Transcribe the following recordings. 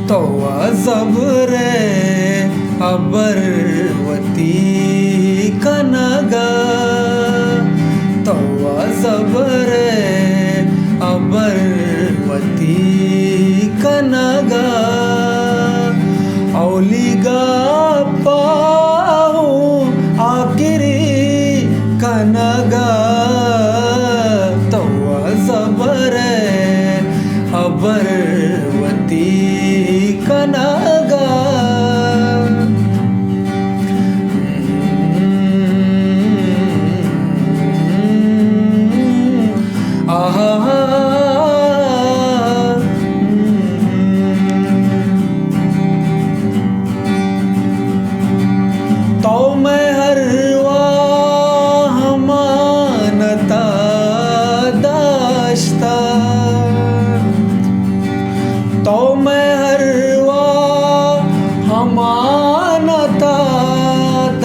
तौवा जबरे अबरवती कनगा तौवा जबरे अबरवती कनगा औलिगा पाऊ आखिरी कनगा तौवा जबरे अबरवती कनगा तो मैं हरवा हमानता दाश्ता तो मैं हरवा हमानता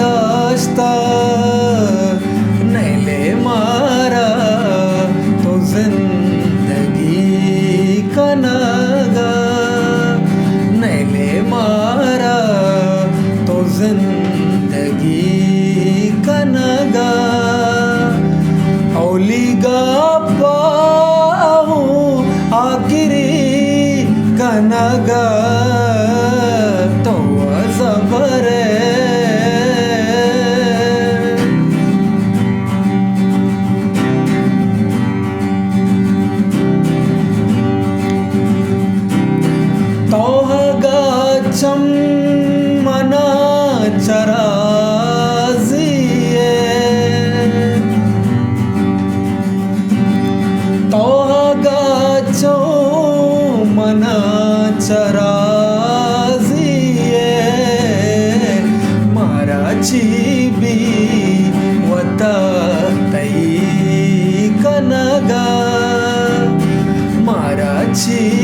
दाश्ता नैले मारा तो जिंदगी कनगा नैले मारा तो जिंदगी कनगा औलिगा पाऊ आखिरी कनगा तौवा जबरे तौहगा चम्मना चराजिए तौहगा चम्मना चराजिए मारा चीबी वता तई कनगा मारा ची